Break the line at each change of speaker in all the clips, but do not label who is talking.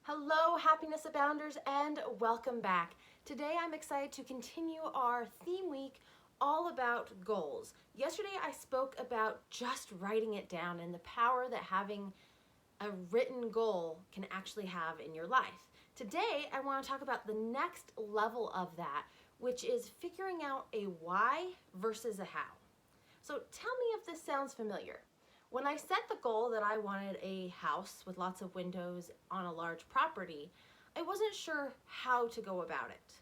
Hello, happiness abounders, and welcome back. Today I'm excited to continue our theme week all about goals. Yesterday I spoke about just writing it down and the power that having a written goal can actually have in your life. Today I want to talk about the next level of that, which is figuring out a why versus a how. So tell me if this sounds familiar. When I set the goal that I wanted a house with lots of windows on a large property, I wasn't sure how to go about it.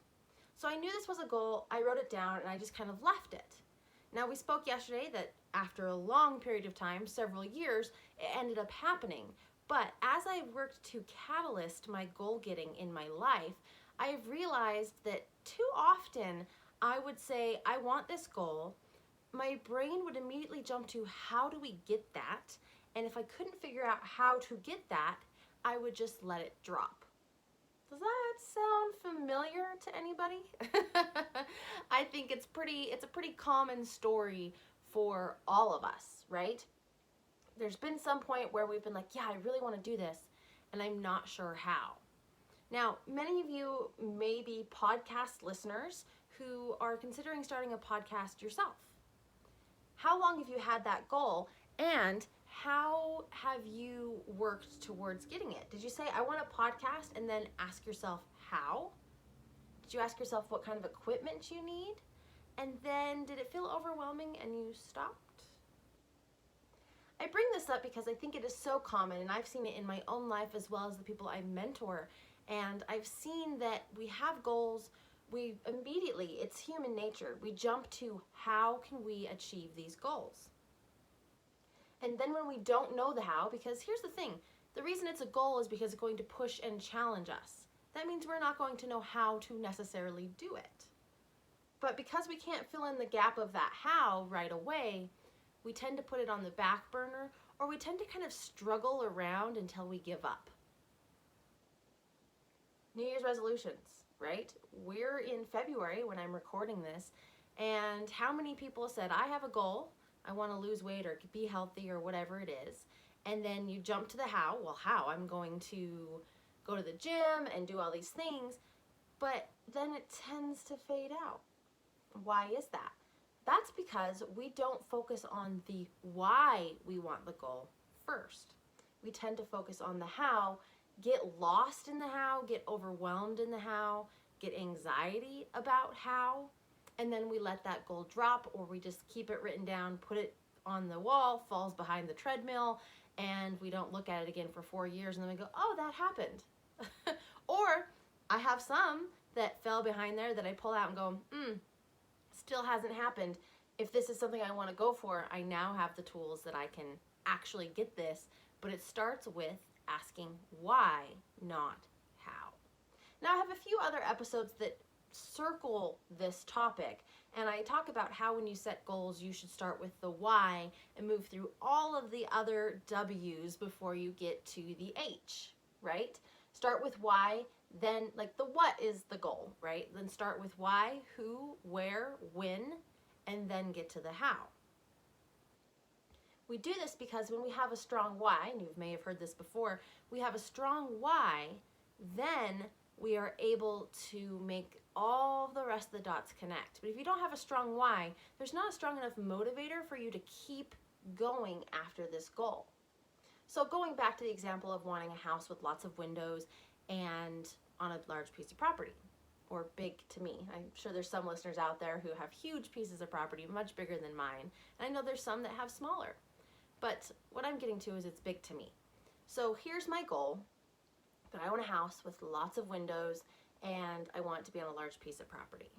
So I knew this was a goal, I wrote it down, and I just kind of left it. Now, we spoke yesterday that after a long period of time, several years, it ended up happening. But as I worked to catalyst my goal getting in my life, I have realized that too often I would say, I want this goal. My brain would immediately jump to how do we get that? And if I couldn't figure out how to get that, I would just let it drop. Does that sound familiar to anybody? I think it's a pretty common story for all of us, right? There's been some point where we've been like, yeah, I really want to do this, and I'm not sure how. Now, many of you may be podcast listeners who are considering starting a podcast yourself. How long have you had that goal, and how have you worked towards getting it? Did you say, I want a podcast, and then ask yourself how? Did you ask yourself what kind of equipment you need? And then did it feel overwhelming and you stopped? I bring this up because I think it is so common, and I've seen it in my own life as well as the people I mentor. And I've seen that we have goals, we immediately, it's human nature, we jump to how can we achieve these goals? And then when we don't know the how, because here's the thing, the reason it's a goal is because it's going to push and challenge us. That means we're not going to know how to necessarily do it. But because we can't fill in the gap of that how right away, we tend to put it on the back burner, or we tend to kind of struggle around until we give up. New Year's resolutions, right? We're in February when I'm recording this, and how many people said, I have a goal, I want to lose weight or be healthy or whatever it is, and then you jump to the how. Well, how? I'm going to go to the gym and do all these things, but then it tends to fade out. Why is that? That's because we don't focus on the why we want the goal first. We tend to focus on the how, get lost in the how, get overwhelmed in the how, get anxiety about how, and then we let that goal drop, or we just keep it written down, put it on the wall, falls behind the treadmill, and we don't look at it again for 4 years, and then we go, oh, that happened. Or I have some that fell behind there that I pull out and go, still hasn't happened. If this is something I want to go for, I now have the tools that I can actually get this, but it starts with asking why, not how. Now, I have a few other episodes that circle this topic, and I talk about how when you set goals, you should start with the why and move through all of the other W's before you get to the H, right? Start with why, then like the what is the goal, right? Then start with why, who, where, when, and then get to the how. We do this because when we have a strong why, and you may have heard this before, we have a strong why, then we are able to make all the rest of the dots connect. But if you don't have a strong why, there's not a strong enough motivator for you to keep going after this goal. So going back to the example of wanting a house with lots of windows and on a large piece of property, or big to me. I'm sure there's some listeners out there who have huge pieces of property, much bigger than mine. And I know there's some that have smaller. But what I'm getting to is it's big to me. So here's my goal, that I want a house with lots of windows and I want it to be on a large piece of property.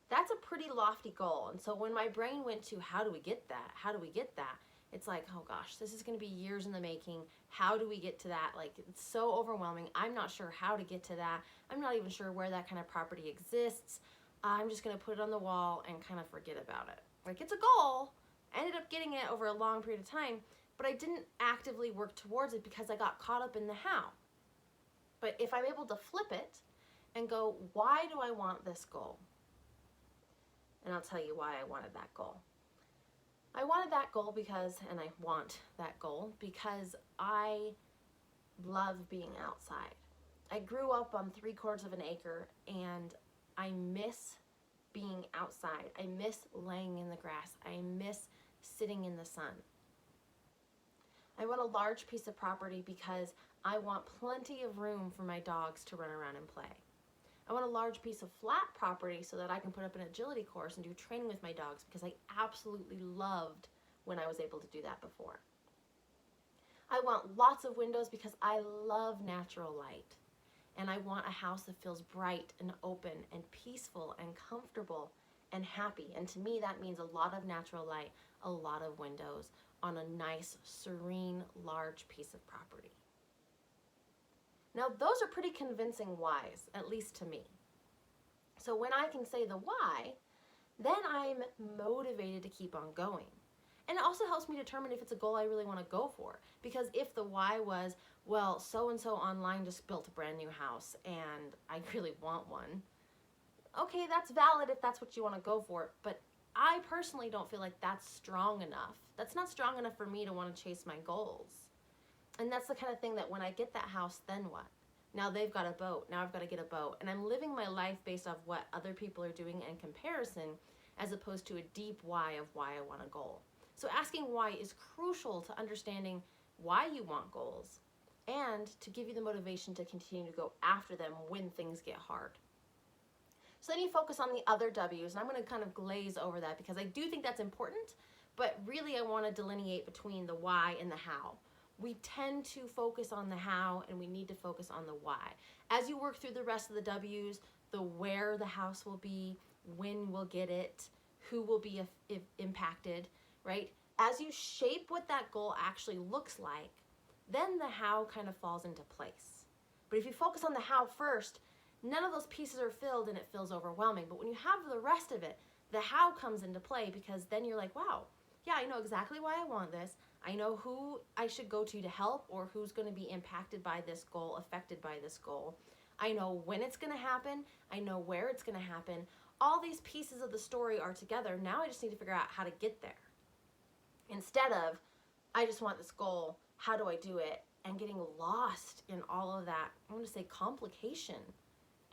That's a pretty lofty goal. And so when my brain went to how do we get that? How do we get that? It's like, oh gosh, this is going to be years in the making. How do we get to that? Like, it's so overwhelming. I'm not sure how to get to that. I'm not even sure where that kind of property exists. I'm just going to put it on the wall and kind of forget about it. Like, it's a goal. I ended up getting it over a long period of time, but I didn't actively work towards it because I got caught up in the how. But if I'm able to flip it and go, why do I want this goal? And I'll tell you why I wanted that goal. I wanted that goal because, and I want that goal because I love being outside. I grew up on 3/4 of an acre, and I miss being outside. I miss laying in the grass. I miss sitting in the sun. I want a large piece of property because I want plenty of room for my dogs to run around and play. I want a large piece of flat property so that I can put up an agility course and do training with my dogs, because I absolutely loved when I was able to do that before. I want lots of windows because I love natural light. And I want a house that feels bright and open and peaceful and comfortable and happy. And to me, that means a lot of natural light, a lot of windows on a nice, serene, large piece of property. Now, those are pretty convincing whys, at least to me. So when I can say the why, then I'm motivated to keep on going. And it also helps me determine if it's a goal I really want to go for. Because if the why was, well, so-and-so online just built a brand new house and I really want one, okay, that's valid if that's what you want to go for. But I personally don't feel like that's strong enough. That's not strong enough for me to want to chase my goals. And that's the kind of thing that when I get that house, then what? Now they've got a boat. Now I've got to get a boat. And I'm living my life based off what other people are doing in comparison, as opposed to a deep why of why I want a goal. So asking why is crucial to understanding why you want goals and to give you the motivation to continue to go after them when things get hard. So then you focus on the other W's, and I'm going to kind of glaze over that because I do think that's important, but really I want to delineate between the why and the how. We tend to focus on the how, and we need to focus on the why. As you work through the rest of the W's, the where the house will be, when we'll get it, who will be impacted, right? As you shape what that goal actually looks like, then the how kind of falls into place. But if you focus on the how first, none of those pieces are filled and it feels overwhelming. But when you have the rest of it, the how comes into play, because then you're like, wow, yeah, I know exactly why I want this. I know who I should go to help, or who's going to be impacted by this goal, affected by this goal. I know when it's going to happen. I know where it's going to happen. All these pieces of the story are together. Now I just need to figure out how to get there. Instead of, I just want this goal, how do I do it? And getting lost in all of that, I want to say complication,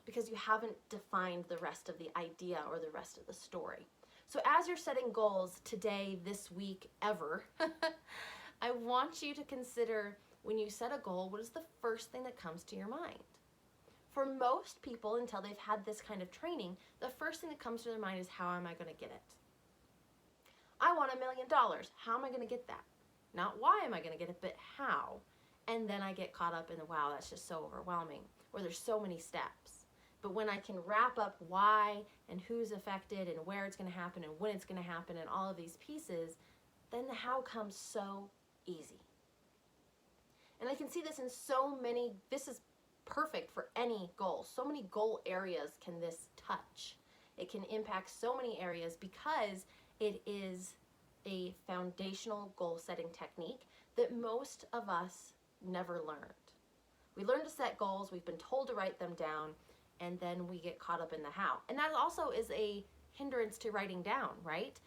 because you haven't defined the rest of the idea or the rest of the story. So as you're setting goals today, this week, ever, I want you to consider, when you set a goal, what is the first thing that comes to your mind? For most people, until they've had this kind of training, the first thing that comes to their mind is, how am I going to get it? I want $1 million. How am I going to get that? Not why am I going to get it, but how? And then I get caught up in the, wow, that's just so overwhelming, or there's so many steps. But when I can wrap up why and who's affected and where it's going to happen and when it's going to happen and all of these pieces, then the how comes so easy. And I can see this in so many, this is perfect for any goal. So many goal areas can this touch. It can impact so many areas because it is a foundational goal setting technique that most of us never learned. We learn to set goals, we've been told to write them down, and then we get caught up in the how. And that also is a hindrance to writing down, right?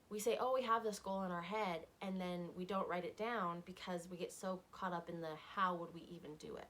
We say, oh, we have this goal in our head, and then we don't write it down because we get so caught up in the how would we even do it.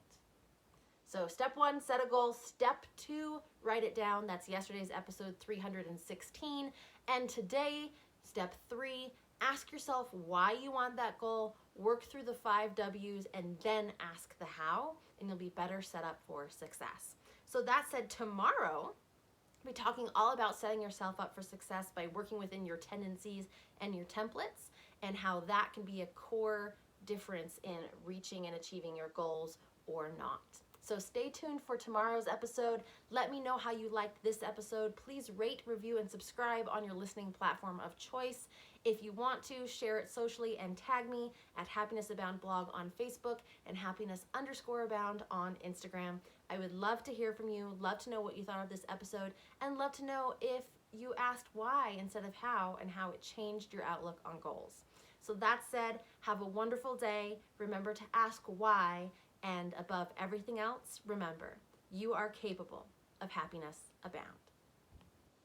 So step 1, set a goal. Step 2, write it down. That's yesterday's episode 316. And today, step 3, ask yourself why you want that goal, work through the 5 W's, and then ask the how, and you'll be better set up for success. So that said, tomorrow, I'll be talking all about setting yourself up for success by working within your tendencies and your templates, and how that can be a core difference in reaching and achieving your goals or not. So stay tuned for tomorrow's episode. Let me know how you liked this episode. Please rate, review, and subscribe on your listening platform of choice. If you want to, share it socially and tag me at Happiness Abound blog on Facebook and happiness_abound on Instagram. I would love to hear from you, love to know what you thought of this episode, and love to know if you asked why instead of how, and how it changed your outlook on goals. So that said, have a wonderful day. Remember to ask why, and above everything else, remember, you are capable of happiness abound.